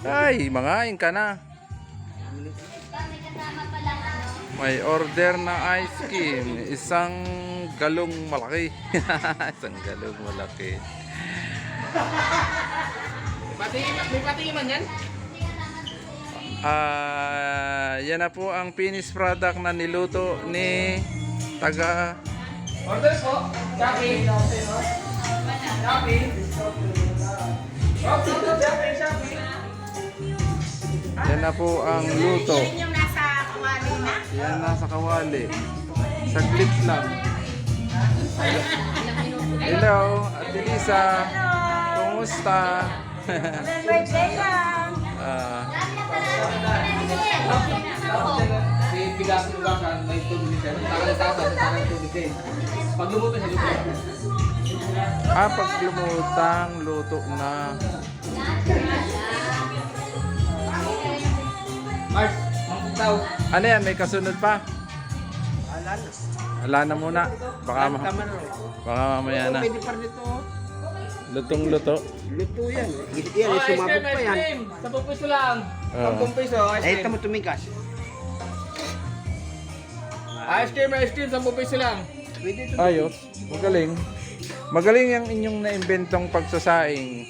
Ay, mangain ka na. May order na ice cream. Isang galong malaki. Isang galong malaki. May patingin man yan? Yan na po ang finished product na niluto ni taga Order po. Shopee. Shopee. Shopee. yan na po ang luto. Yan yung nasa kawali na. Yan nasa kawali. Saglit lang. Hello, Ate Lisa. Kumusta? Birthday lang. Bigas ng gasan, may tubig din siya. Takal tubig din. Pag lumuto siya, luto. Pag lumutang, luto na. Mars, mangkutaw. Ano yan? May kasunod pa? Wala na muna. Baka mamaya na. Pwede pa rin ito. Lutong-luto. Luto yan. Oh, Yan, ice cream, sumabot pa ice yan. cream. 10 piso lang. Oh. 10 piso, ice Eh, cream. ito mo tumigas. Ice cream, 10 piso lang. Pwede ito. Ayos. Magaling. Magaling yung inyong naimbentong pagsasaing.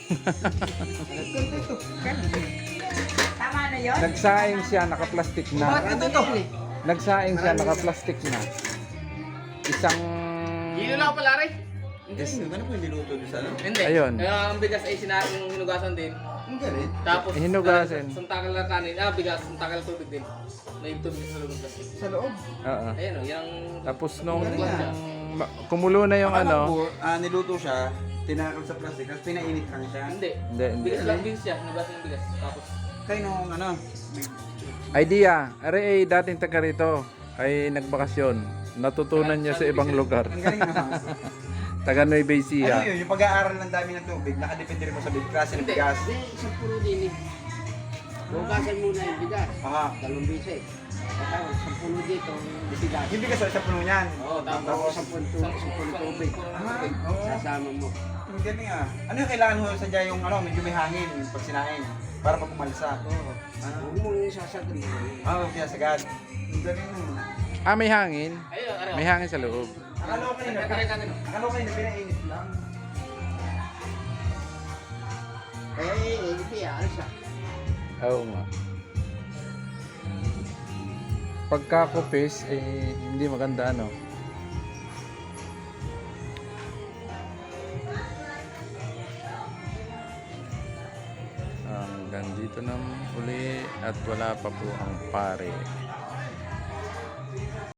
Tama na yun? Nagsaing siya, naka-plastic na. Nagsaing siya, naka-plastic na. Isang... Hilo lang pala rin. Is, Ano po yung niluto doon sa ano? Hindi. Ayun. Ang bigas ay yung hinugasan din. Ang galit. Tapos, Hinugasan. Santakal na kanin. Bigas, santakal tubig din. May tubig sa loob ng plastic. Sa loob. Oo. Ayan o, yung... Tapos nung kumulo na yung Akala ano. ko, niluto siya, tinakal sa plastic, tapos pinainit lang siya. Hindi. Hindi, hindi. Bigas lang, bigas siya. Hinugasan yung bigas. Tapos, Kaya nung ano, Idea. Are dating taga rito ay nagbakasyon. Natutunan niya sa ibang lugar. ang galing naman. Taga Nueva Ano Ecija. yun, yung pag-aaral ng dami ng tubig, nakadepende rin mo sa klase ng bigas. Isang puro din eh. Bukasan muna yung bigas. Aha. 2 bisis. Tapos, 10 dito, bigas. Yung bigas sa puno niyan. Oo, Tapos, 10 tubig. Oo. Sasama mo. Ang galing ah. Ano yung kailangan mo sadya yung ano, medyo may hangin pag sinain. Para pag pumalsa. Huwag mo yung sasagri. Kaya sagad. Ang galing nun. May hangin. ayun, ano. May hangin sa loob. Akala ko kanina, pinainit lang. Hindi ah, siya. Oo nga. Pagkakupis, hindi maganda ano. Hanggang dito na uli at wala pa po ang pare.